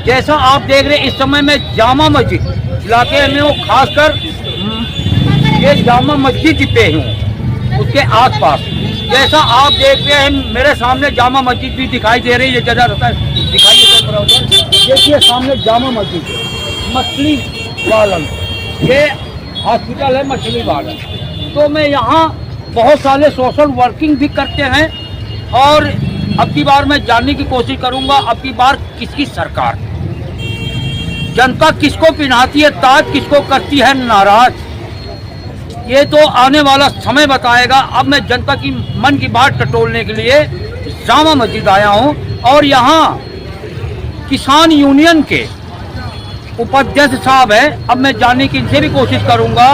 जैसा आप देख रहे हैं इस समय मैं जामा मस्जिद इलाके में हूँ, खासकर ये जामा मस्जिद पे हूँ, उसके आसपास। जैसा आप देख रहे हैं मेरे सामने जामा मस्जिद भी दिखाई दे रही है, जगह रहता है दिखाइए। देखिए सामने जामा मस्जिद है, मछली पालन, ये हॉस्पिटल है मछली पालन। तो मैं यहाँ बहुत सारे सोशल वर्किंग भी करते हैं और अब की बार मैं जानने की कोशिश करूंगा अब की बार किसकी सरकार, जनता किसको पिन्हाती है ताज, किसको करती है नाराज, ये तो आने वाला समय बताएगा। अब मैं जनता की मन की बात टटोलने के लिए जामा मस्जिद आया हूँ और यहाँ किसान यूनियन के उपाध्यक्ष साहब है। अब मैं जानने की इनसे भी कोशिश करूंगा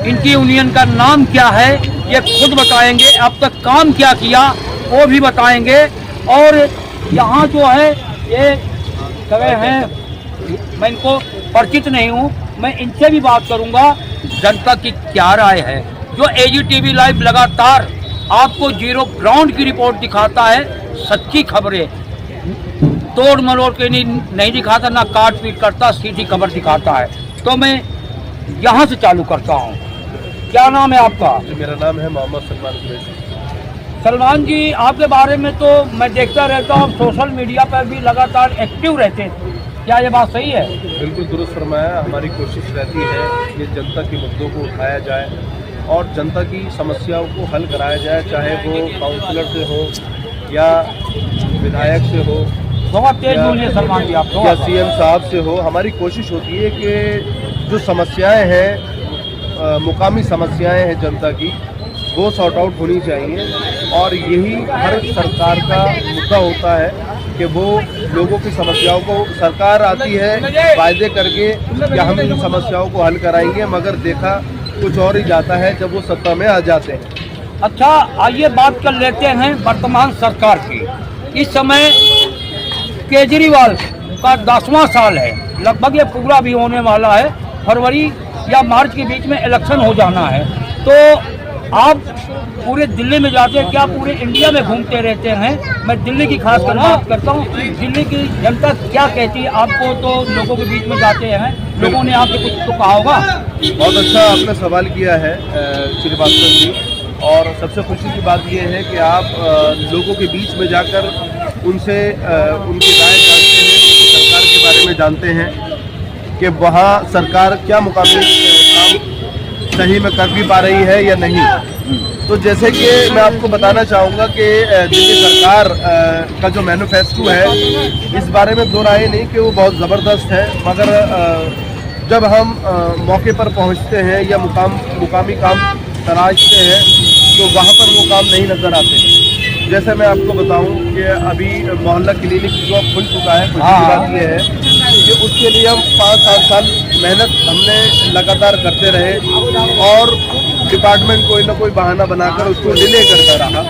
इनकी यूनियन का नाम क्या है, ये खुद बताएंगे, अब तक काम क्या किया वो भी बताएंगे। और यहाँ जो है ये जगह हैं, मैं इनको परिचित नहीं हूँ, मैं इनसे भी बात करूंगा जनता की क्या राय है। जो AGTV लाइव लगातार आपको जीरो ग्राउंड की रिपोर्ट दिखाता है, सच्ची खबरें तोड़ मरोड़ के नहीं दिखाता, ना काट पीट करता, सीधी खबर दिखाता है। तो मैं यहाँ से चालू करता हूँ। क्या नाम है आपका? मेरा नाम है मोहम्मद सलमान कुरैशी। सलमान जी, आपके बारे में तो मैं देखता रहता हूँ, सोशल मीडिया पर भी लगातार एक्टिव रहते हैं, क्या ये बात सही है? बिल्कुल दुरुस्त फरमाया। हमारी कोशिश रहती है कि जनता के मुद्दों को उठाया जाए और जनता की समस्याओं को हल कराया जाए, चाहे वो काउंसलर से हो या विधायक से हो, बहुत तेज बोलिए सलमान जी आप, या CM साहब से हो। हमारी कोशिश होती है कि जो समस्याएं हैं, मुकामी समस्याएं हैं जनता की, वो सॉर्ट आउट होनी चाहिए। और यही हर सरकार का मुद्दा होता है कि वो लोगों की समस्याओं को, सरकार आती है वायदे करके कि हम इन समस्याओं को हल कराएंगे, मगर देखा कुछ और ही जाता है जब वो सत्ता में आ जाते हैं। अच्छा, आइए बात कर लेते हैं वर्तमान सरकार की। इस समय केजरीवाल का 10वां साल है, लगभग ये पूरा भी होने वाला है, फरवरी या मार्च के बीच में इलेक्शन हो जाना है। तो आप पूरे दिल्ली में जाते हैं, क्या पूरे इंडिया में घूमते रहते हैं? मैं दिल्ली की खास कर बात करता हूँ, दिल्ली की जनता क्या कहती है आपको? तो लोगों के बीच में जाते हैं, लोगों ने आपसे कुछ तो कहा होगा। बहुत अच्छा आपने सवाल किया है श्रीवास्तव जी। और सबसे खुशी की बात यह है कि आप लोगों के बीच में जाकर उनसे उनकी राय जानते हैं, उनकी सरकार के बारे में जानते हैं कि वहाँ सरकार क्या मुकामी काम सही में कर भी पा रही है या नहीं। तो जैसे कि मैं आपको बताना चाहूँगा कि दिल्ली सरकार का जो मैनिफेस्टो है, इस बारे में दो राय नहीं कि वो बहुत ज़बरदस्त है, मगर जब हम मौके पर पहुँचते हैं या मुकामी काम तराशते हैं तो वहाँ पर वो काम नहीं नज़र आते। जैसे मैं आपको बताऊं कि अभी मोहल्ला क्लिनिक जो अब खुल चुका है, खुशी की बात ये है कि उसके लिए हम 5-7 साल मेहनत हमने लगातार करते रहे और डिपार्टमेंट कोई ना कोई बहाना बनाकर उसको डिले करता रहा।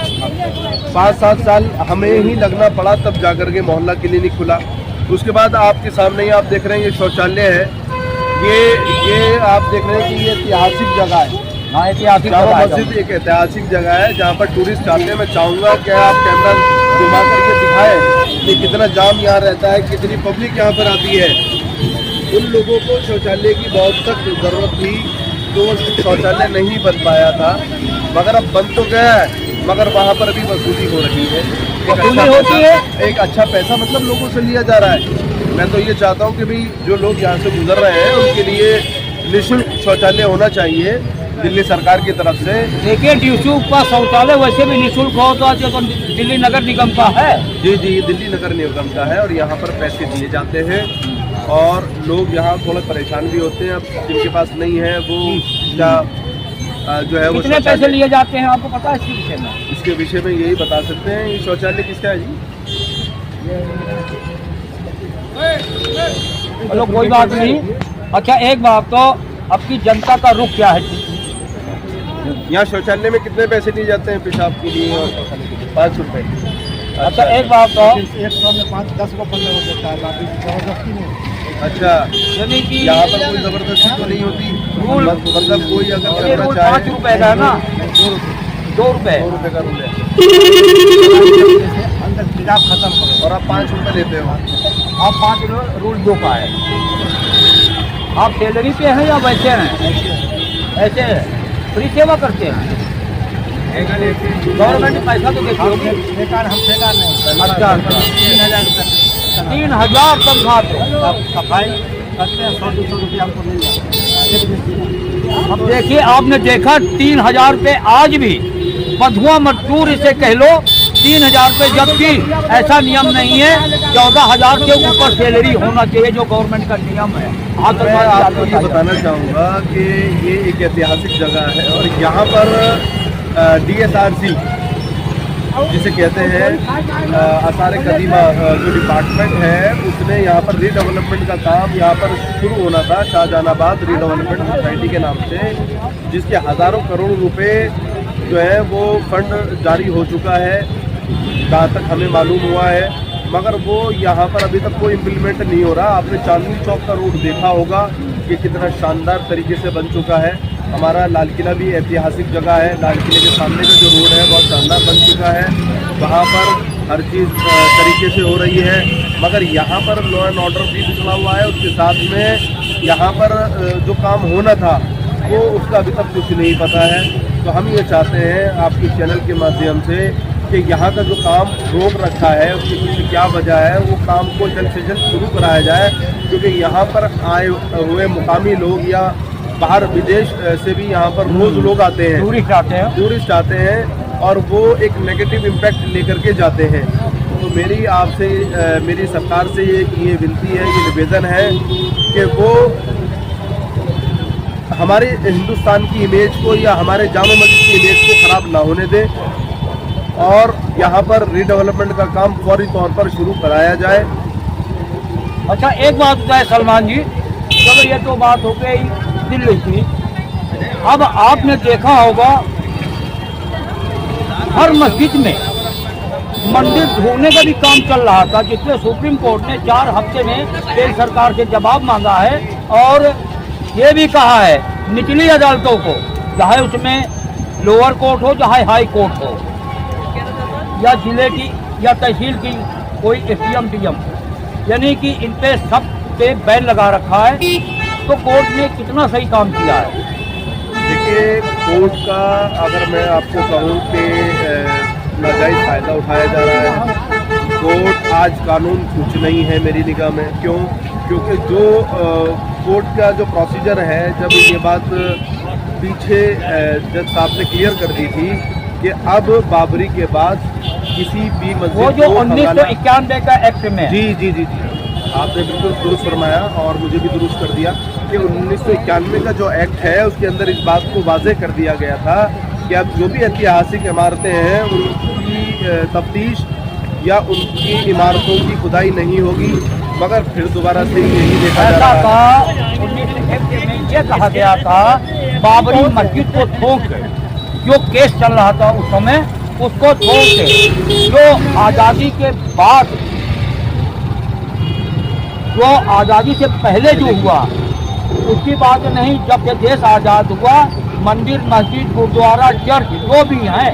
5-7 साल हमें ही लगना पड़ा, तब जाकर के मोहल्ला क्लिनिक खुला। उसके बाद आपके सामने ही आप देख रहे हैं ये शौचालय है, ये आप देख रहे हैं कि ये ऐतिहासिक जगह है। हाँ, ऐतिहासिक जामा मस्जिद एक ऐतिहासिक जगह है जहाँ पर टूरिस्ट आते हैं। मैं चाहूँगा कि आप कैमरा घुमा करके दिखाएं कि कितना जाम यहाँ रहता है, कितनी पब्लिक यहाँ पर आती है। उन लोगों को शौचालय की बहुत सख्त ज़रूरत थी, तो शौचालय नहीं बन पाया था, मगर अब बन तो गया है, मगर वहाँ पर भी वसूली हो रही है। एक अच्छा पैसा मतलब लोगों से लिया जा रहा है। मैं तो ये चाहता हूँ कि भाई जो लोग यहाँ से गुजर रहे हैं उनके लिए निःशुल्क शौचालय होना चाहिए दिल्ली सरकार की तरफ से। देखिए ड्यूट्यूब का शौचालय वैसे भी निःशुल्क हो तो दिल्ली नगर निगम का है। जी, दिल्ली नगर निगम का है और यहाँ पर पैसे दिए जाते हैं और लोग यहाँ थोड़ा परेशान भी होते हैं। अब जिनके पास नहीं है वो क्या जो है वो कितने पैसे लिए जाते हैं आपको पता है इसके विषय में? इसके विषय में यही बता सकते हैं। ये शौचालय किसका है जी? चलो कोई बात नहीं। अच्छा एक बात तो, आपकी जनता का रुख क्या है? यहाँ शौचालय में कितने पैसे लिए जाते हैं पेशाब के लिए? और 5 रुपये। अच्छा एक बात तो, 100 में 5-10 को 15 हो सकता है, बाकी जबरदस्ती नहीं। अच्छा, यानी कि यहाँ पर कोई जबरदस्ती तो नहीं होती, मतलब कोई अगर करना चाहे। 5 रुपए का ना, 2 रुपए 2 रुपये का रूल है। हिसाब खत्म करो। और आप 5 रुपये लेते हो। आप 5 रूल 2 का है। आप सैलरी पे हैं या वैसे हैं? ऐसे फ्री सेवा करते हैं। गवर्नमेंट पैसा तो देती होगी। बेकार हम बेकार नहीं। अच्छा 3000 रुपये 3000 तनख्वाह पे सफाई करते हैं, 100-200 रुपया हमको मिल जाता। अब देखिए, आपने देखा 3000 रुपये आज भी बधुआ मजदूर इसे कह लो 3000 रुपये, जबकि ऐसा नियम नहीं है। 14000 के ऊपर सैलरी होना चाहिए जो गवर्नमेंट का नियम है। मैं आपको ये बताना चाहूँगा कि ये एक ऐतिहासिक जगह है और यहाँ पर DSRC जिसे कहते हैं आसार कदीमा जो डिपार्टमेंट है, उसने यहाँ पर रीडेवलपमेंट का काम यहाँ पर शुरू होना था, शाहजहानाबाद रीडेवलपमेंट सोसाइटी के नाम से, जिसके हज़ारों करोड़ रुपए जो है वो फंड जारी हो चुका है, जहाँ तक हमें मालूम हुआ है। मगर वो यहाँ पर अभी तक कोई इम्प्लीमेंट नहीं हो रहा। आपने चांदनी चौक का रोड देखा होगा कि कितना शानदार तरीके से बन चुका है। हमारा लाल किला भी ऐतिहासिक जगह है। लाल किले के सामने का जो रोड है बहुत शानदार बन चुका है। वहाँ पर हर चीज़ तरीके से हो रही है। मगर यहाँ पर लॉ एंड ऑर्डर भी बिगड़ा हुआ है। उसके साथ में यहाँ पर जो काम होना था वो उसका अभी तक कुछ नहीं पता है। तो हम ये चाहते हैं आपके चैनल के माध्यम से कि यहाँ का जो काम रोक रखा है उसके पीछे क्या वजह है, वो काम को जल्द से जल्द शुरू कराया जाए। क्योंकि यहाँ पर आए हुए मुकामी लोग या बाहर विदेश से भी यहाँ पर रोज़ लोग आते हैं, टूरिस्ट आते हैं और वो एक नेगेटिव इम्पैक्ट लेकर के जाते हैं। तो मेरी आपसे मेरी सरकार से ये विनती है, ये निवेदन है कि वो हमारे हिंदुस्तान की इमेज को या हमारे जामा मस्जिद की इमेज को ख़राब ना होने दें और यहाँ पर रीडेवलपमेंट का काम फौरी तौर पर शुरू कराया जाए। अच्छा, एक बात है सलमान जी, चलो ये तो बात हो गई दिल्ली की। अब आपने देखा होगा हर मस्जिद में मंदिर धोने का भी काम चल रहा था, जिसमें सुप्रीम कोर्ट ने 4 हफ्ते में केंद्र सरकार से जवाब मांगा है और ये भी कहा है निचली अदालतों को, चाहे उसमें लोअर कोर्ट हो चाहे हाई कोर्ट हो या जिले की या तहसील की कोई SDM DM, यानी कि इन पे सब पे बैन लगा रखा है। तो कोर्ट ने कितना सही काम किया है? देखिए, कोर्ट का अगर मैं आपको कहूँ कि नाजायज़ फ़ायदा उठाया जा रहा है। कोर्ट आज कानून कुछ नहीं है मेरी निगाह में। क्यों? क्योंकि जो कोर्ट का जो प्रोसीजर है, जब ये बात पीछे जज साहब ने क्लियर कर दी थी कि अब बाबरी के बाद किसी भी मस्जिद वो जो 1991 का एक्ट में जी आपने बिल्कुल दुरुस्त फरमाया और मुझे भी दुरुस्त कर दिया कि 1991 का जो एक्ट है उसके अंदर इस बात को वाज़ेह कर दिया गया था कि अब जो भी ऐतिहासिक इमारतें हैं उनकी तफ्तीश या उनकी इमारतों की खुदाई नहीं होगी। मगर फिर दोबारा से यही देखा जा रहा है। 1991 में ये कहा गया था बाबरी मस्जिद को थोक जो केस चल रहा था उस समय, उसको छोड़ के जो आज़ादी के बाद, जो आज़ादी से पहले जो हुआ उसकी बात नहीं, जब से देश आज़ाद हुआ मंदिर मस्जिद गुरुद्वारा चर्च जो भी हैं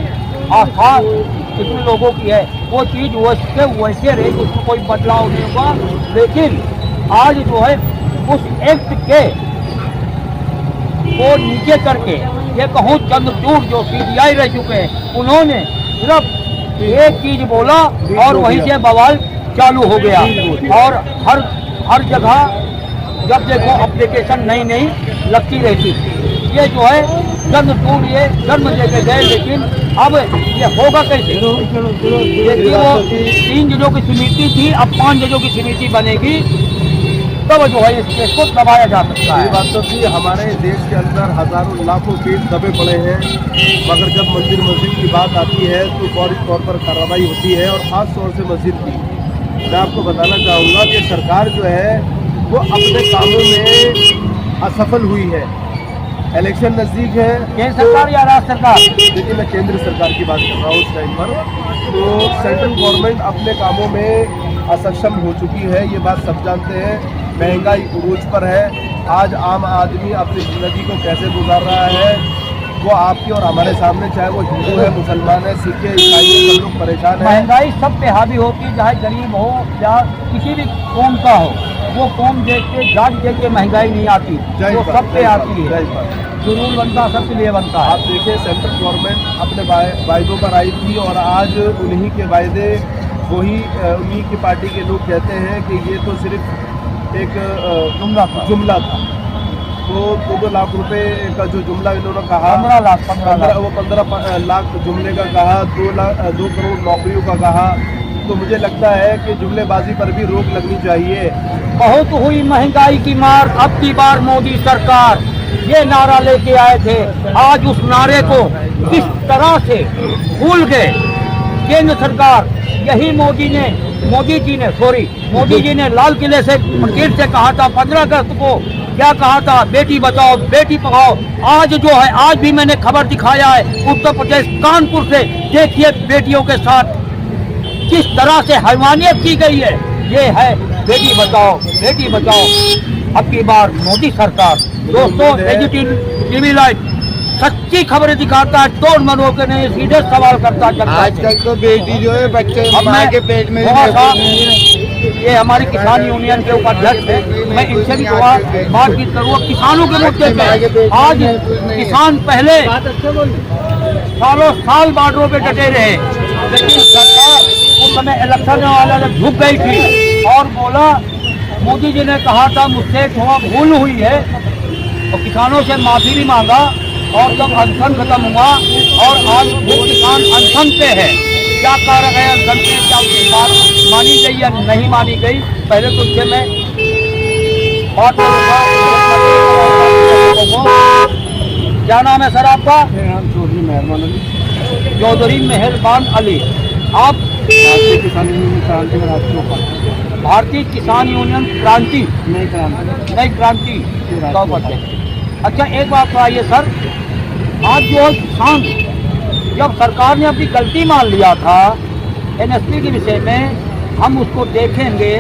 आस्था कितने लोगों की है वो चीज़ वैसे रही, उसमें कोई बदलाव नहीं हुआ। लेकिन आज जो है उस एक्ट के को नीचे करके ये कहूँ चंद्रचूड़ जो CBI रह चुके हैं, उन्होंने सिर्फ एक चीज बोला और वहीं से बवाल चालू हो गया। और हर जगह जब देखो एप्लीकेशन नई लगती रहती। ये जो है चंद्रचूड़ ये जन्म दे के गए, लेकिन अब ये होगा कैसे? देखिए वो 3 जजों की समिति थी, अब 5 जजों की समिति बनेगी, तब जो है इस केस को दबाया जा सकता है। ये बात तो थी, हमारे देश के अंदर हजारों लाखों केस दबे पड़े हैं, मगर जब मंदिर मस्जिद की बात आती है तो फौरी तौर पर कार्रवाई होती है और ख़ास तौर से मस्जिद की। मैं आपको बताना चाहूँगा कि सरकार जो है वो अपने कामों में असफल हुई है। इलेक्शन नज़दीक है, केंद्र सरकार या राज्य सरकार? देखिए, मैं केंद्र सरकार की बात कर रहा हूँ उस टाइम पर। तो सेंट्रल गवर्नमेंट अपने कामों में असक्षम हो चुकी है, ये बात सब जानते हैं। महंगाई उरूज पर है। आज आम आदमी अपनी ज़िंदगी को कैसे गुजार रहा है वो आपके और हमारे सामने, चाहे वो हिंदू है, मुसलमान है, सिख है, ईसाई है, सब लोग परेशान हैं। महंगाई सब पे हावी होती है, चाहे गरीब हो या किसी भी कौम का हो, वो कौम देख के जात देख के महंगाई नहीं आती, वो सब पे आती है। जरूर बनता, सबके लिए बनता है। आप देखिए, सेंट्रल गवर्नमेंट अपने वायदों पर आई थी और आज उन्हीं के वायदे वही उन्हीं की पार्टी के लोग कहते हैं कि ये तो सिर्फ एक जुमला था। तो 2 लाख रुपए का जो जुमला इन्होंने कहा, 15 लाख जुमले का कहा, 2 करोड़ नौकरियों का कहा, तो मुझे लगता है कि जुमलेबाजी पर भी रोक लगनी चाहिए। बहुत हुई महंगाई की मार, अब की बार मोदी सरकार, ये नारा लेके आए थे। आज उस नारे को किस तरह से भूल गए केंद्र सरकार। यही मोदी जी ने लाल किले से पटेल से कहा था 15 अगस्त को, क्या कहा था, बेटी बचाओ बेटी पढ़ाओ। आज जो है, आज भी मैंने खबर दिखाया है उत्तर प्रदेश कानपुर से, देखिए बेटियों के साथ किस तरह से हैवानियत की गई है। ये है बेटी बचाओ। अब की बार मोदी सरकार। दोस्तों, टीवी लाइव सच्ची खबरें दिखाता है, तोड़ मरोड़ के नहीं, सीधे सवाल करता है। आज तक तो बेटी जो है बच्चे माँ के पेट में ये हमारी किसान यूनियन के उपाध्यक्ष है, मैं इनसे भी बातचीत करूँगा किसानों के मुद्दे पे। आज किसान पहले सालों साल बार्डरों पे डटे रहे, लेकिन सरकार उस समय इलेक्शन वाले झुक गई थी और बोला, मोदी जी ने कहा था मुझसे थोड़ा भूल हुई है, और किसानों से माफी भी मांगा। और जब अनशन खत्म हुआ और आज वो किसान अनशन पे है, क्या कारण है अनशन पे, क्या उसकी बात मानी गई या नहीं मानी गई, पहले तो उससे मैं बात करूँगा। क्या नाम है सर आपका? चौधरी मेहरबान अली। चौधरी मेहरबान अली। आप भारतीय किसान यूनियन क्रांति में राष्ट्रीय उपाध्यक्ष। भारतीय किसान यूनियन क्रांति नई क्रांति। अच्छा, एक बात बताइए सर, आज जो किसान, जब सरकार ने अपनी गलती मान लिया था NSP के विषय में, हम उसको देखेंगे,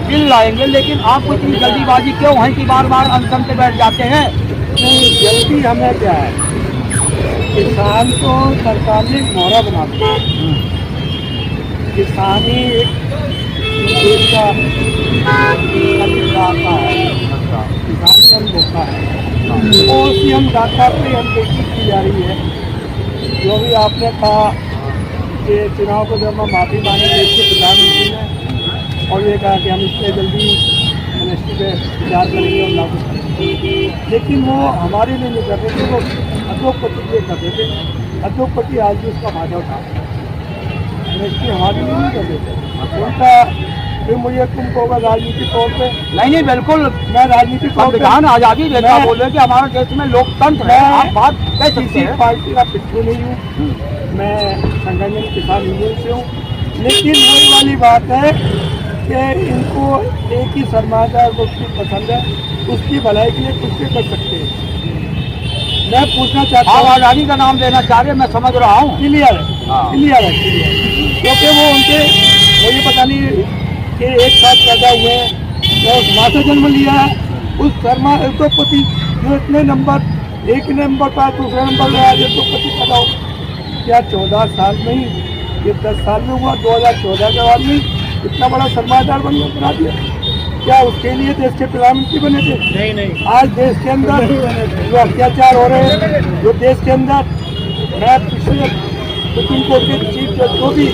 बिल लाएंगे, लेकिन आपको इतनी जल्दीबाजी क्यों है कि बार बार अनशन पे बैठ जाते हैं? नहीं, जल्दी हमें क्या है, किसान को सरकार ने मोहरा बना दिया। किसान ही एक देश का अन्नदाता है, किसान ही अन्नदाता है। और उसी अन्नदाता पे अनदेखी की जा रही है। जो भी आपने कहा कि चुनाव को जब हम माफी मांगे देश के प्रधानमंत्री ने, और ये कहा कि हम इससे जल्दी NSP पे विचार करेंगे और लागू करेंगे, लेकिन वो हमारे लिए नहीं कर रहे थे, वो उद्योगपति के कर रहे थे। उद्योगपति आज भी उसका फायदा उठा NSP हमारे लिए नहीं कर रहे थे उनका। फिर मुझे तुम कहोगा राजनीतिक तौर पे, नहीं बिल्कुल, मैं राजनीतिक तौर पे संविधान आज़ादी देता, बोले कि हमारे देश में लोकतंत्र है, आप बात कह सकते किसी हैं। पार्टी का पिट्ठू नहीं हूँ, मैं संगठन किसान यूनियन से हूँ, लेकिन वही वाली बात है कि इनको एक ही सरमादार को उसकी पसंद है, उसकी भलाई के लिए कुछ भी कर सकते हैं। मैं पूछना चाहता हूँ, आज़ादी का नाम लेना चाह रहे, मैं समझ रहा हूँ, क्लियर है, क्योंकि वो उनके मुझे पता नहीं कि एक साथ पैदा हुए हैं या उस माँ से जन्म लिया है, उस शर्मा उद्योगपति जो इतने नंबर, एक नंबर पर दूसरे नंबर में आज उद्योगपति पैदा हो, क्या 14 साल में ही, ये 10 साल में हुआ, 2014 के बाद में इतना बड़ा सरमादार बना दिया? क्या उसके लिए देश के प्रधानमंत्री बने थे? नहीं। आज देश के अंदर जो अत्याचार हो रहे हैं, जो देश के अंदर, मैं पिछले सुप्रीम कोर्ट के चीफ जज को भी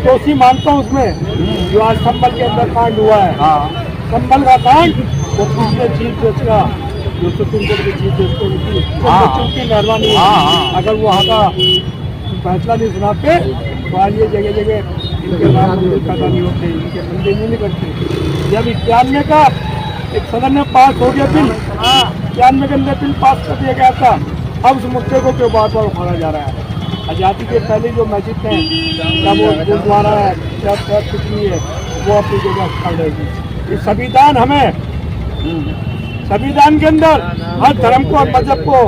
दोषी मानता हूँ उसमें, जो आज संभल के अंदर कांड हुआ है, संभल का कांड, वो पिछले चीफ जज का, जो सुप्रीम कोर्ट के चीफ जज को उनकी मेहरबानी, अगर वो वहाँ का फैसला नहीं सुनाते तो आज ये जगह जगह इनके नाम पैदा नहीं होते, इनके बंदे नहीं करते। जब 91 का एक सदन में पास हो गया बिल, 91 के अंदर बिल पास कर दिया गया था, अब उस मुद्दे को क्यों बार बार उठाया जा रहा है? आज़ादी के पहले जो मस्जिद हैं, क्या वो गुरुद्वारा है, क्या कुछ नहीं है, वो अपनी जगह खड़ रहेगी। ये संविधान हमें, संविधान के अंदर हर धर्म को और मजहब को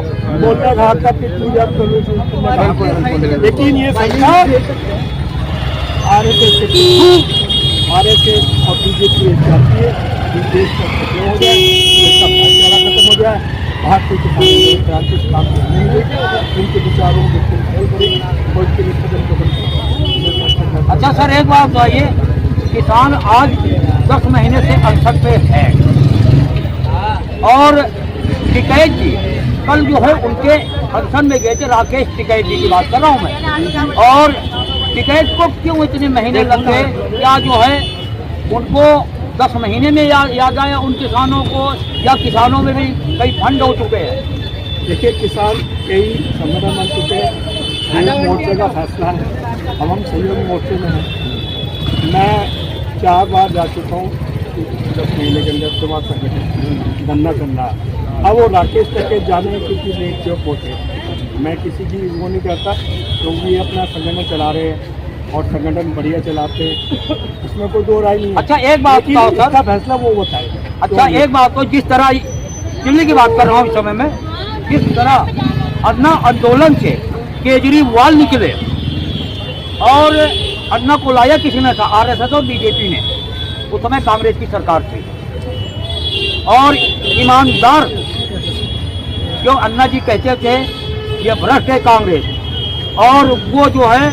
बोलने का हक है, पूजा करो, लेकिन ये संविधान RSS और BJP चाहती है कि देश का खत्म हो जाए, देश का भाईचारा खत्म हो जाए, भारतीय किसान क्रांति से काम करने देंगे, उनके विचारों को फैल करेंगे और उसके लिए कदम कदम। अच्छा सर, एक बात बताइए, किसान आज 10 महीने से अनशन पे है और टिकैत जी कल जो है उनके अनशन में गए थे, राकेश टिकैत जी की बात कर रहा हूँ मैं। और टिकैत को क्यों इतने महीने लग गए? क्या जो है उनको 10 महीने में याद आया उन किसानों को, या किसानों में भी कई फंड हो चुके हैं? देखिए, किसान कई संगठन बन चुके हैं, मोर्चे का फैसला है। अब हम सहयोग मोर्चे में हैं। मैं 4 बार जा चुका हूँ 10 महीने के अंदर समाज संगठन धरना करना। अब वो राकेश टिकैत जाने क्योंकि एक जो पहुँचे, मैं किसी की वो नहीं करता, क्योंकि ये अपना संगठन चला रहे हैं और संगठन बढ़िया चलाते हैं, उसमें कोई दो राय नहीं है। अच्छा एक बात बताओ सर, इसका फैसला वो बताए। अच्छा एक बात तो, जिस तरह दिल्ली की बात कर रहा हूँ इस समय में, जिस तरह अन्ना आंदोलन से केजरीवाल निकले और अन्ना को लाया किसी ने था, आरएसएस और बीजेपी ने, उस समय कांग्रेस की सरकार थी। और ईमानदार जो अन्ना जी कहते थे ये भ्रष्ट है कांग्रेस, और वो जो है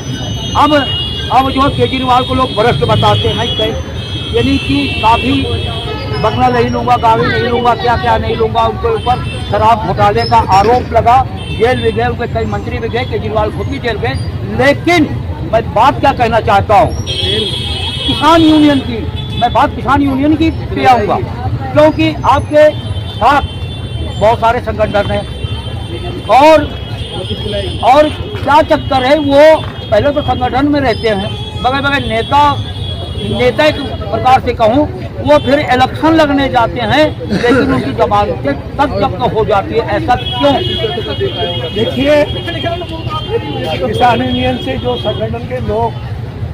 अब जो केजरीवाल को लोग भ्रष्ट बताते हैं, यानी कि काफ़ी बंगला नहीं लूँगा, गाड़ी नहीं लूँगा, क्या क्या नहीं लूँगा, उनके ऊपर शराब घोटाले का आरोप लगा, जेल भी गए, उनके कई मंत्री भी गए, केजरीवाल खुद भी जेल गए। लेकिन मैं बात क्या कहना चाहता हूँ, किसान यूनियन की, मैं बात किसान यूनियन की पे आऊँगा, क्योंकि आपके साथ बहुत सारे संगठन हैं और क्या चक्कर है, वो पहले तो संगठन में रहते हैं, बगैर नेता एक प्रकार से कहूँ, वो फिर इलेक्शन लगने जाते हैं, लेकिन उनकी जमानतें तब जब्त हो जाती है, ऐसा क्यों? देखिए, किसान यूनियन से जो संगठन के लोग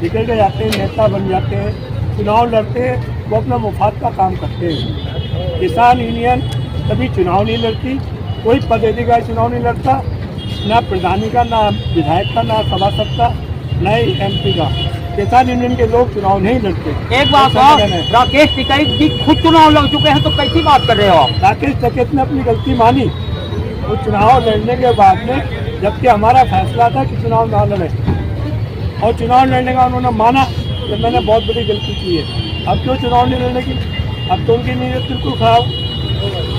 निकल के जाते हैं, नेता बन जाते हैं, चुनाव लड़ते हैं, वो अपना मुफाद का काम करते हैं। किसान यूनियन कभी चुनाव नहीं लड़ती, कोई पदाधिकारी चुनाव नहीं लड़ता, ना प्रधानी का, ना विधायक का, ना सभासद का, ना ही MP का। किसान यूनियन के लोग चुनाव नहीं लड़ते। एक बात और, राकेश टिकैत जी खुद चुनाव लड़ चुके हैं, तो कैसी बात कर रहे हो आप? राकेश टिकैत ने अपनी गलती मानी, वो चुनाव लड़ने के बाद में, जबकि हमारा फैसला था कि चुनाव ना लड़े, और चुनाव लड़ने का उन्होंने माना कि मैंने बहुत बड़ी गलती की है। अब क्यों चुनाव नहीं लड़ने की? अब तो उनकी नीयत बिल्कुल खराब,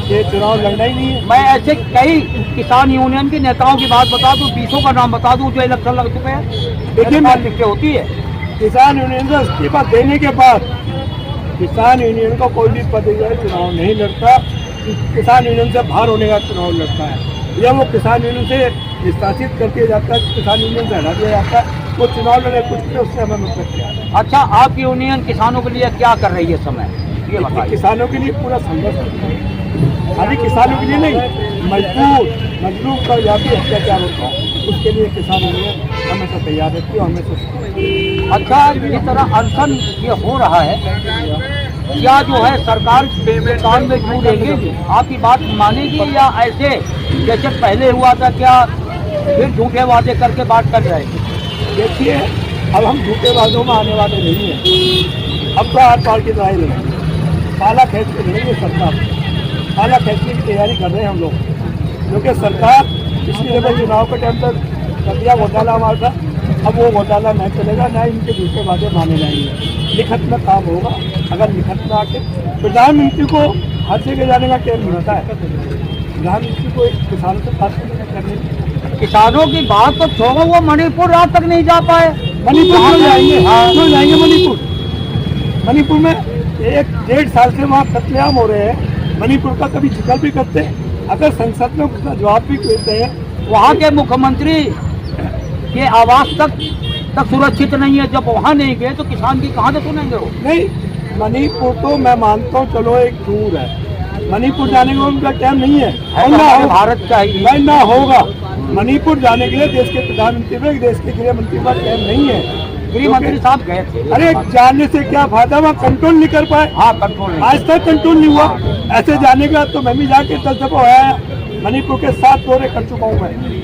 ये चुनाव लड़ना ही नहीं है। मैं ऐसे कई किसान यूनियन के नेताओं की बात बता दूं, 20 का नाम बता दूं जो इलेक्शन लग चुके हैं। देखिए, बात लिखते होती है, किसान यूनियन से इस्तीफा देने के बाद किसान यूनियन का कोई भी पदाधिकारी चुनाव नहीं लड़ता, किसान यूनियन से बाहर होने का चुनाव लड़ता है, या वो किसान यूनियन से निष्कासित करके जाता है, किसान यूनियन से हटा दिया जाता है, वो चुनाव लड़े, कुछ भी उससे हमें मतलब क्या है। अच्छा, आपकी यूनियन किसानों के लिए क्या कर रही है इस समय, ये बताइए। किसानों के लिए पूरा संघर्ष करता है, खाली किसानों के लिए नहीं, मजदूर का जाति अत्याचार होता है, उसके लिए किसान यूनियन हमेशा तैयार रहती है, हमेशा। अच्छा, जिस तरह अनशन ये हो रहा है, क्या जो है सरकार काम में क्यों देंगे? आपकी बात मानेगी या ऐसे जैसे पहले हुआ था, क्या फिर झूठे वादे करके बात कर जाएगी? देखिए, अब हम झूठे वादों में आने वाले नहीं हैं। अब तो हर पार की लड़ाई लड़ेंगे, पाला खींच के लड़ेंगे सरकार, पाला खींचने की तैयारी कर रहे हैं हम लोग, क्योंकि सरकार पिछली दफे चुनाव के टाइम तक कर दिया घोटाला हमारा था, अब वो घोटाला नहीं चलेगा, ना इनके दूसरे वादे माने जाएंगे, लिखत में काम होगा। अगर लिखत में आके प्रधानमंत्री को हर जगह जाने का टाइम मिलता है, प्रधानमंत्री को किसानों से बात करने, किसानों की बात तो छोड़ो, वो मणिपुर रात तक नहीं जा पाए। मणिपुर में जाएंगे, क्यों जाएंगे मणिपुर में 1-1.5 साल से वहाँ कत्लेआम हो रहे हैं, मणिपुर का कभी जिक्र भी करते हैं, अगर संसद में उसका जवाब भी देते हैं। वहाँ के मुख्यमंत्री के आवास तक सुरक्षित नहीं है, जब वहाँ नहीं गए तो किसान की कहाँ से सुनेंगे वो? नहीं, मणिपुर तो मैं मानता हूँ, चलो एक टूर है, मणिपुर जाने का उनका टाइम नहीं है, हमारे भारत चाहिए नहीं ना होगा। मणिपुर जाने के लिए देश के प्रधानमंत्री में, देश के गृह मंत्री का टाइम नहीं है। गृह मंत्री साहब गए थे। अरे जाने से क्या फायदा, वहाँ कंट्रोल नहीं कर पाए। हाँ, कंट्रोल आज तक कंट्रोल नहीं हुआ। ऐसे जाने का तो मैं भी जाके 10 दफा आया, मणिपुर के 7 दौरे कर चुका हूँ मैं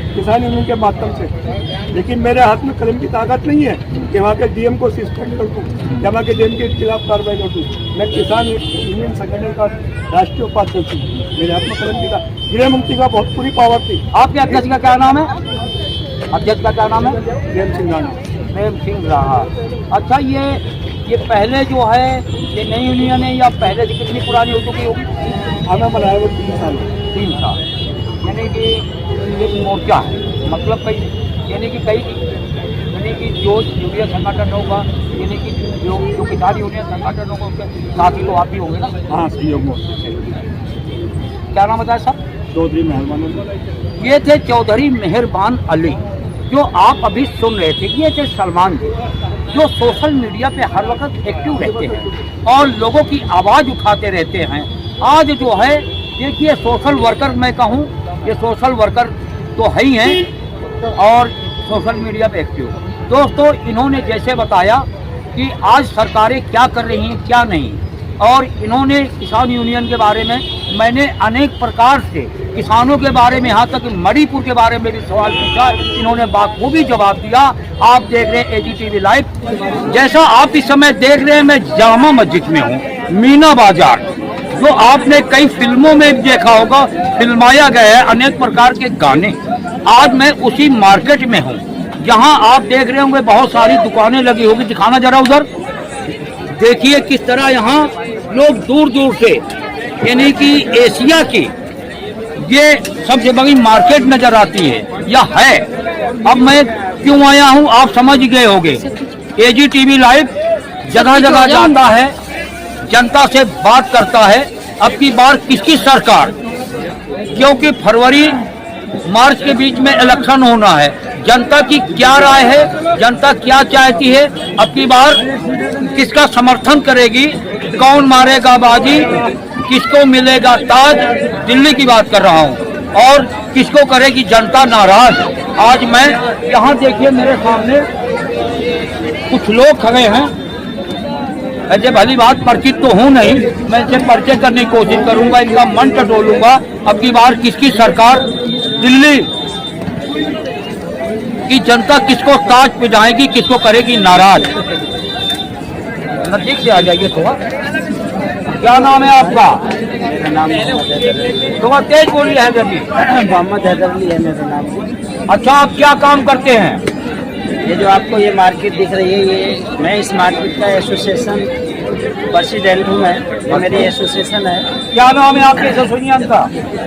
किसान यूनियन के माध्यम से, लेकिन मेरे हाथ में कलम की ताकत नहीं है कि वहाँ के DM को सस्पेंड कर दूँ या वहाँ के DM के खिलाफ कार्रवाई कर दूँ। मैं किसान यूनियन संगठन का राष्ट्रीय उपाध्यक्ष हूँ, मेरे हाथ में कलम की ताकत गृह मंत्री का बहुत पूरी पावर थी। आपके अध्यक्ष का क्या नाम है? अध्यक्ष का क्या नाम है? प्रेम सिंह राणा। प्रेम सिंह राणा। अच्छा, ये पहले जो है ये नई यूनियन है या पहले से कितनी पुरानी हो चुकी होगी? हमें बनाया वो 3 साल। 3 साल। यानी कि एक मोर्चा है, मतलब यानी कि जो यूनियन संगठन होगा, यानी कि जो किसान यूनियन संगठन होगा उसके साथ ही तो आप ही होंगे ना? हाँ, सहयोग मोर्चा। क्या नाम बताया सर? चौधरी मेहरबान अली। ये थे चौधरी मेहरबान अली, जो आप अभी सुन रहे थे। ये थे सलमान जी, जो सोशल मीडिया पे हर वक्त एक्टिव रहते हैं और लोगों की आवाज़ उठाते रहते हैं। आज जो है देखिए, सोशल वर्कर मैं कहूँ, ये सोशल वर्कर तो है ही हैं और सोशल मीडिया पे एक्टिव। दोस्तों, इन्होंने जैसे बताया कि आज सरकारें क्या कर रही हैं क्या नहीं, और इन्होंने किसान यूनियन के बारे में मैंने अनेक प्रकार से किसानों के बारे में, यहाँ तक कि मणिपुर के बारे में भी सवाल पूछा, इन्होंने बाखूबी जवाब दिया। आप देख रहे हैं AGTV लाइव। जैसा आप इस समय देख रहे हैं, मैं जामा मस्जिद में हूँ, मीना बाजार, जो आपने कई फिल्मों में देखा होगा, फिल्माया गया है अनेक प्रकार के गाने। आज मैं उसी मार्केट में हूँ, जहाँ आप देख रहे होंगे बहुत सारी दुकानें लगी होगी। दिखाना जरा उधर, देखिए किस तरह यहाँ लोग दूर दूर से, यानी कि एशिया की ये सबसे बड़ी मार्केट नजर आती है या है। अब मैं क्यों आया हूँ आप समझ गए होंगे। AGTV लाइव जगह जगह जाता है, जनता से बात करता है। अब की बार किसकी सरकार, क्योंकि फरवरी मार्च के बीच में इलेक्शन होना है, जनता की क्या राय है, जनता क्या चाहती है, अब की बार किसका समर्थन करेगी, कौन मारेगा बाजी, किसको मिलेगा ताज, दिल्ली की बात कर रहा हूँ, और किसको करेगी जनता नाराज। आज मैं यहाँ देखिए मेरे सामने कुछ लोग खड़े हैं, ऐसे भली बात परिचित तो हूँ नहीं, मैं इनसे परिचय करने की कोशिश करूंगा, इनका मन टटोलूंगा। अब की बार किसकी सरकार, दिल्ली की जनता किसको ताज पे जाएगी, किसको करेगी नाराज। नजदीक से आ जाइए थोड़ा। क्या नाम है आपका? नाम थोड़ा तेज बोलिए। है जी, मोहम्मद हैदर अली है मेरा नाम। अच्छा, आप क्या काम करते हैं? ये जो आपको ये मार्केट दिख रही है, ये मैं इस मार्केट का एसोसिएशन प्रेसिडेंट हूँ। मैं, ये मेरी एसोसिएशन है। क्या नाम है आपके एसोसिएशन का?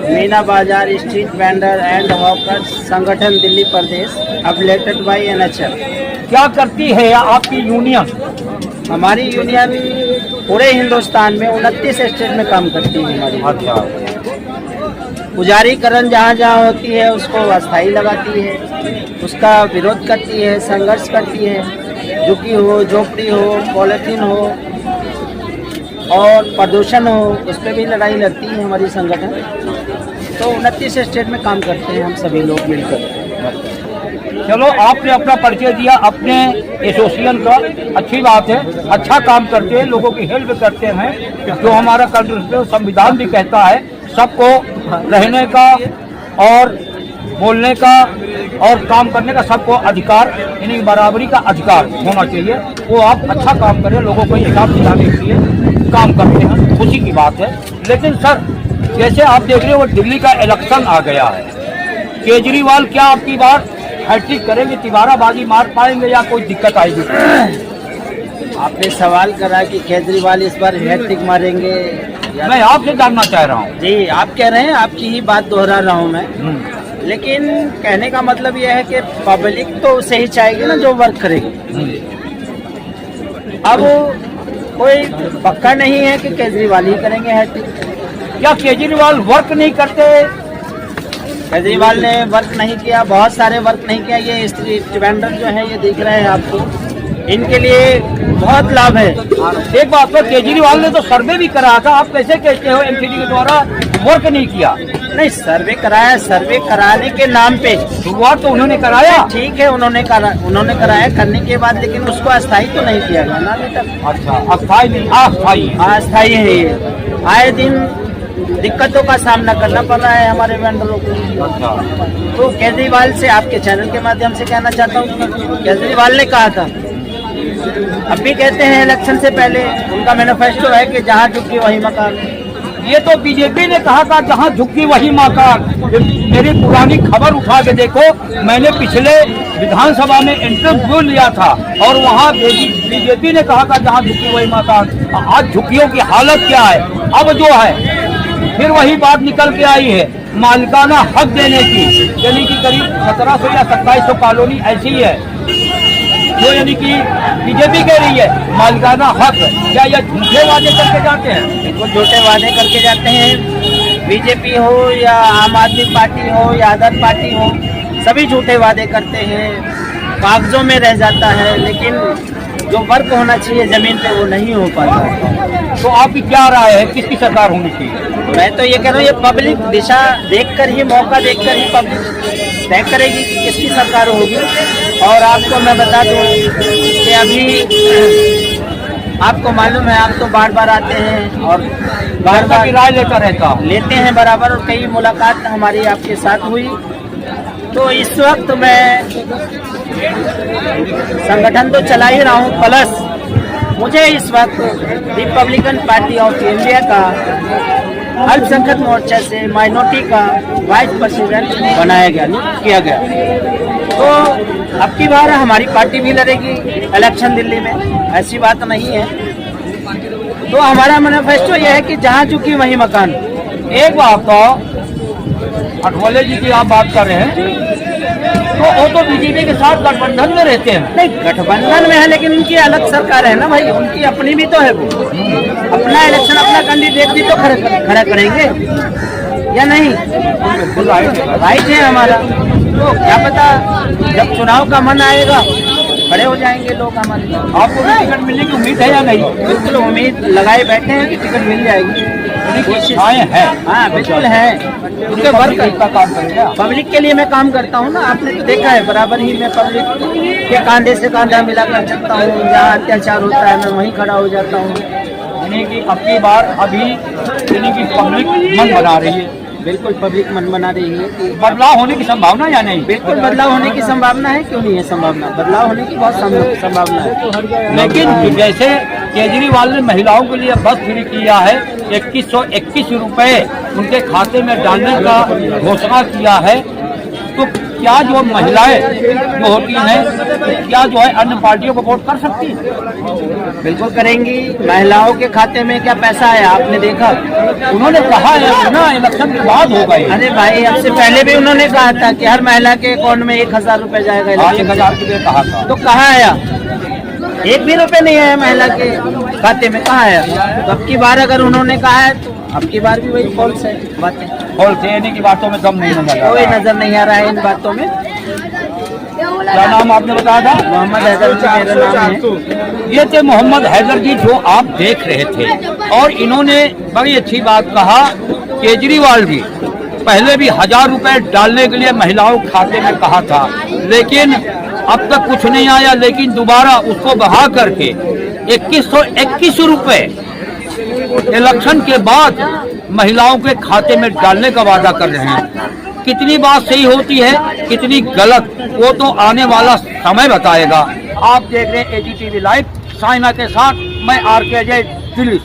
मीना बाजार स्ट्रीट वेंडर एंड हॉकर्स संगठन दिल्ली प्रदेश, एफिलिएटेड बाय NHL। क्या करती है आपकी यूनियन? हमारी यूनियन पूरे हिंदुस्तान में 29 स्टेट में काम करती है हमारी। अच्छा, पुजारीकरण जहाँ जहाँ होती है उसको अस्थायी लगाती है, उसका विरोध करती है, संघर्ष करती है। झुग्गी हो, झोपड़ी हो, पॉलिथीन हो और प्रदूषण हो, उस पर भी लड़ाई लड़ती है हमारी संगठन। तो 29 स्टेट में काम करते हैं हम सभी लोग मिलकर। चलो, आपने अपना परिचय दिया अपने एसोसिएशन का, अच्छी बात है, अच्छा काम करते हैं, लोगों की हेल्प करते हैं। जो हमारा कॉन्स्टिट्यूशन संविधान भी कहता है सबको रहने का और बोलने का और काम करने का सबको अधिकार, यानी बराबरी का अधिकार होना चाहिए। वो आप अच्छा काम करें, लोगों को हिसाब दिलाने के लिए काम करते हैं, खुशी की बात है। लेकिन सर, जैसे आप देख रहे हो दिल्ली का इलेक्शन आ गया है, केजरीवाल क्या आपकी बार हैट्रिक करेंगे, तिबारा बाजी मार पाएंगे या कोई दिक्कत आएगी? आपने सवाल करा कि केजरीवाल इस बार हैट्रिक मारेंगे, मैं आपसे जानना चाह रहा हूँ। जी आप कह रहे हैं, आपकी ही बात दोहरा रहा हूँ मैं। लेकिन कहने का मतलब यह है कि पब्लिक तो उसे ही चाहेगी ना जो वर्क करेगी। अब कोई पक्का नहीं है कि केजरीवाल ही करेंगे हैट्रिक। क्या केजरीवाल वर्क नहीं करते? केजरीवाल ने वर्क नहीं किया, बहुत सारे वर्क नहीं किया। ये स्ट्रीट वेंडर जो है ये दिख रहे हैं आपको, इनके लिए बहुत लाभ है। एक बात पर, केजरीवाल ने तो सर्वे भी कराया था, आप कैसे कहते हो MCD के द्वारा वर्क नहीं किया? नहीं, सर्वे कराया, सर्वे कराने के नाम पे शुरुआत तो उन्होंने कराया। ठीक है, उन्होंने कराया करने के बाद, लेकिन उसको अस्थायी तो नहीं किया गया ना अभी तक। अच्छा, अस्थायी नहीं, अस्थायी। अस्थायी है ये। आए दिन दिक्कतों का सामना करना पड़ रहा है हमारे वेंडरों को। अच्छा, तो केजरीवाल से आपके चैनल के माध्यम से कहना चाहता हूँ, केजरीवाल ने कहा था, अब भी कहते हैं इलेक्शन से पहले, उनका मैनिफेस्टो है कि जहाँ झुकी वही मकान। ये तो बीजेपी ने कहा था जहां झुकी वही मकान। मेरी पुरानी खबर उठा के देखो, मैंने पिछले विधानसभा में इंटरव्यू लिया था और वहां बीजेपी ने कहा था जहां झुकी वही मकान। आज झुग्गियों की हालत क्या है? अब जो है फिर वही बात निकल के आई है मालिकाना हक देने की, यानी कि करीब 1700 या 2700 कॉलोनी ऐसी है जो यानी कि बीजेपी कह रही है मालिकाना हक। क्या ये झूठे वादे करके जाते हैं? बिल्कुल झूठे वादे करके जाते हैं। बीजेपी हो या आम आदमी पार्टी हो या अदर पार्टी हो, सभी झूठे वादे करते हैं, कागजों में रह जाता है, लेकिन जो वर्क होना चाहिए जमीन पे वो नहीं हो पाता। तो आपकी क्या राय है, किसकी सरकार होनी चाहिए? मैं तो ये कह रहा हूँ, ये पब्लिक दिशा देखकर ही, मौका देखकर ही पब्लिक तय करेगी कि किसकी सरकार होगी। और आपको मैं बता दूं कि अभी आपको मालूम है, आप तो बार बार आते हैं और बार बार राय लेते हैं बराबर, और कई मुलाकात हमारी आपके साथ हुई। तो इस वक्त मैं संगठन तो चला ही रहा हूँ, प्लस मुझे इस वक्त रिपब्लिकन पार्टी ऑफ इंडिया का अल्पसंख्यक मोर्चा से माइनॉरिटी का वाइस प्रेसिडेंट बनाया गया, नियुक्त किया गया। तो अब की बार हमारी पार्टी भी लड़ेगी इलेक्शन दिल्ली में, ऐसी बात नहीं है। तो हमारा मैनिफेस्टो यह है कि जहाँ चुकी वहीं मकान। एक बात तो अठवले जी की आप बात कर रहे हैं, तो वो तो बीजेपी के साथ गठबंधन में रहते हैं। नहीं, गठबंधन में है लेकिन उनकी अलग सरकार है ना भाई, उनकी अपनी भी तो है। वो अपना इलेक्शन, अपना कैंडिडेट भी तो खड़ा करेंगे या नहीं? राइट है हमारा। तो क्या पता जब चुनाव का मन आएगा खड़े हो जाएंगे लोग हमारे। आपको भी टिकट मिलने की उम्मीद है या नहीं? बिल्कुल उम्मीद लगाए बैठे हैं कि टिकट मिल जाएगी, कोशिश है। हाँ बिल्कुल है। उनके वर्क का काम करेंगे। पब्लिक के लिए मैं काम करता हूँ ना, आपने तो देखा है, बराबर ही मैं पब्लिक के कांधे से कांधा मिलाकर चलता हूँ। जहाँ अत्याचार होता है मैं वहीं खड़ा हो जाता हूँ। यानी कि अपनी बार अभी यानी कि पब्लिक मन बना रही है। बिल्कुल पब्लिक मन बना रही है कि बदलाव होने की संभावना या नहीं? बिल्कुल बदलाव होने की संभावना है, क्यों नहीं है संभावना, बदलाव होने की बहुत संभावना है। लेकिन जैसे केजरीवाल ने महिलाओं के लिए बस फ्री किया है, 2121 रुपए उनके खाते में डालने का घोषणा किया है, तो क्या जो महिलाएं जो होती हैं क्या जो है अन्य पार्टियों को वोट कर सकती है? बिल्कुल करेंगी। महिलाओं के खाते में क्या पैसा आया आपने देखा? उन्होंने कहा है ना इलेक्शन के बाद होगा। अरे भाई, अब से पहले भी उन्होंने कहा था कि हर महिला के अकाउंट में 1000 रुपए जाएगा। 1000 के लिए कहा था, तो कहाँ आया? एक भी रुपए नहीं आया महिला के खाते में, कहाँ आया? तो अब की बार अगर उन्होंने कहा है तो अब की बार भी वही फॉल्स है बातें। फॉल्स है, की बातों में दम नहीं नजर, कोई नजर नहीं आ रहा है इन बातों में। क्या नाम आपने बताया था? मोहम्मद हैदर जी मेरा नाम है। ये थे मोहम्मद हैदर जी जो आप देख रहे थे, और इन्होंने बड़ी अच्छी बात कहा। केजरीवाल जी पहले भी 1000 रुपए डालने के लिए महिलाओं के खाते में कहा था, लेकिन अब तक कुछ नहीं आया। लेकिन दोबारा उसको बढ़ा करके 2121 रुपए इलेक्शन के बाद महिलाओं के खाते में डालने का वादा कर रहे हैं। कितनी बात सही होती है, कितनी गलत, वो तो आने वाला समय बताएगा। आप देख रहे हैं AGTV लाइव, साइना के साथ मैं RK अजय, दिल्ली।